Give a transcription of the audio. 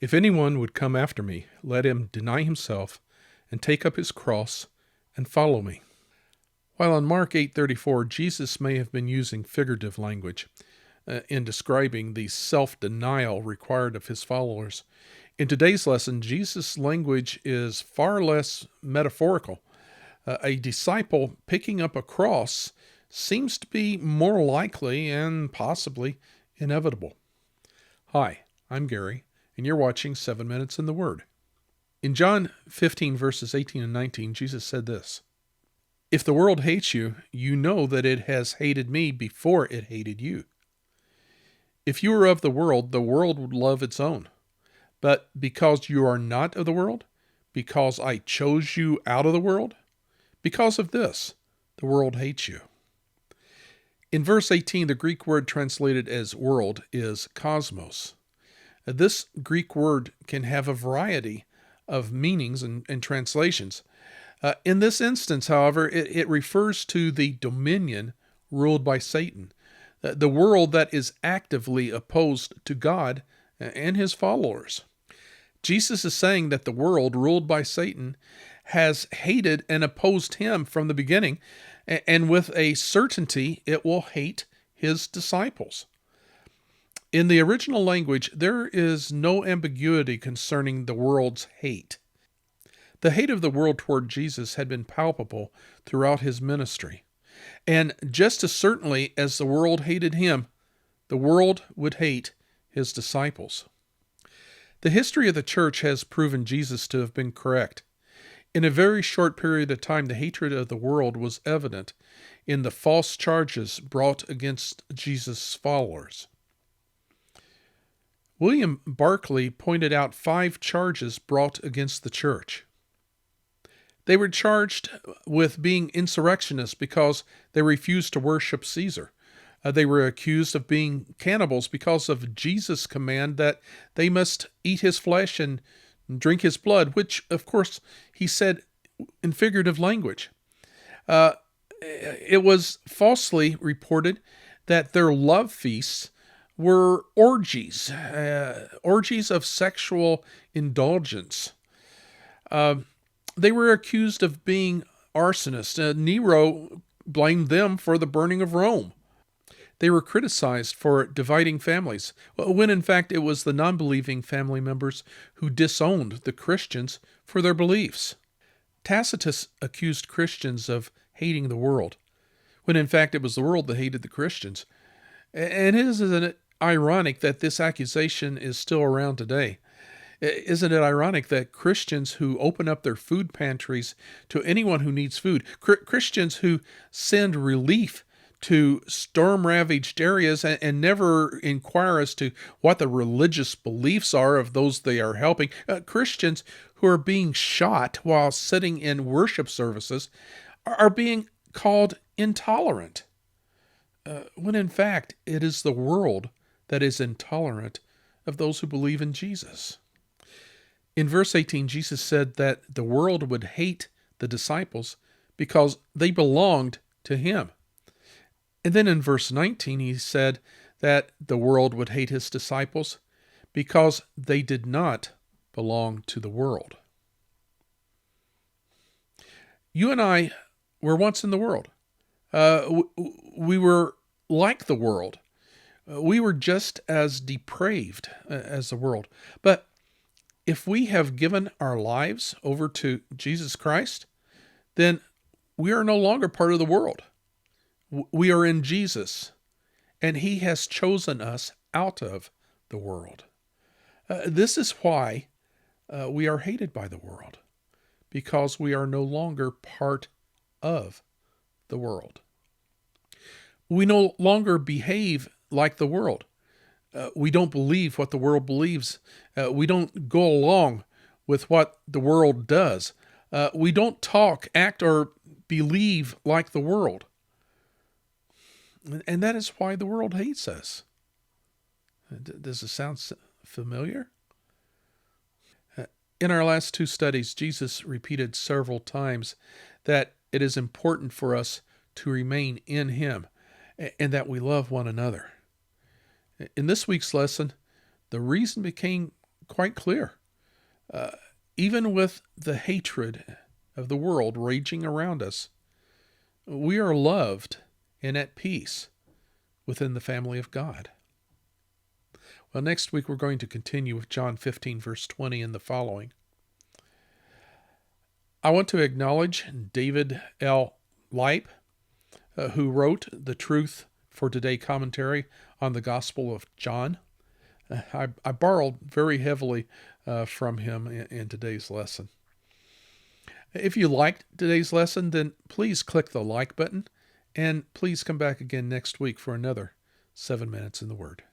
If anyone would come after me, let him deny himself and take up his cross and follow me. While in Mark 8:34, Jesus may have been using figurative language in describing the self-denial required of his followers, in today's lesson, Jesus' language is far less metaphorical. A disciple picking up a cross seems to be more likely and possibly inevitable. Hi, I'm Gary, and you're watching 7 Minutes in the Word. In John 15, verses 18 and 19, Jesus said this: "If the world hates you, you know that it has hated me before it hated you. If you were of the world would love its own. But because you are not of the world, because I chose you out of the world, because of this, the world hates you." In verse 18, the Greek word translated as world is cosmos. This Greek word can have a variety of meanings and translations. In this instance, however, it refers to the dominion ruled by Satan, the world that is actively opposed to God and his followers. Jesus is saying that the world ruled by Satan has hated and opposed him from the beginning, and with a certainty it will hate his disciples. In the original language, there is no ambiguity concerning the world's hate. The hate of the world toward Jesus had been palpable throughout his ministry. And just as certainly as the world hated him, the world would hate his disciples. The history of the church has proven Jesus to have been correct. In a very short period of time, the hatred of the world was evident in the false charges brought against Jesus' followers. William Barclay pointed out 5 charges brought against the church. They were charged with being insurrectionists because they refused to worship Caesar. They were accused of being cannibals because of Jesus' command that they must eat his flesh and drink his blood, which, of course, he said in figurative language. It was falsely reported that their love feasts were orgies of sexual indulgence. They were accused of being arsonists. Nero blamed them for the burning of Rome. They were criticized for dividing families, when in fact it was the non-believing family members who disowned the Christians for their beliefs. Tacitus accused Christians of hating the world, when in fact it was the world that hated the Christians. And isn't it ironic that this accusation is still around today? Isn't it ironic that Christians who open up their food pantries to anyone who needs food, Christians who send relief to storm-ravaged areas and never inquire as to what the religious beliefs are of those they are helping, Christians who are being shot while sitting in worship services are being called intolerant, when in fact it is the world that is intolerant of those who believe in Jesus. In verse 18, Jesus said that the world would hate the disciples because they belonged to him. And then in verse 19, he said that the world would hate his disciples because they did not belong to the world. You and I were once in the world. We were like the world. We were just as depraved as the world. But if we have given our lives over to Jesus Christ, then we are no longer part of the world. We are in Jesus, and he has chosen us out of the world. This is why we are hated by the world, because we are no longer part of the world. We no longer behave like the world. We don't believe what the world believes. We don't go along with what the world does. We don't talk, act, or believe like the world. And that is why the world hates us. Does it sound familiar? In our last 2 studies, Jesus repeated several times that it is important for us to remain in him and that we love one another. In this week's lesson, the reason became quite clear. Even with the hatred of the world raging around us, we are loved and at peace within the family of God. Well, next week we're going to continue with John 15, verse 20 and the following. I want to acknowledge David L. Leip, who wrote the Truth for Today commentary on the Gospel of John. I borrowed very heavily from him in today's lesson. If you liked today's lesson, then please click the like button, and please come back again next week for another 7 Minutes in the Word.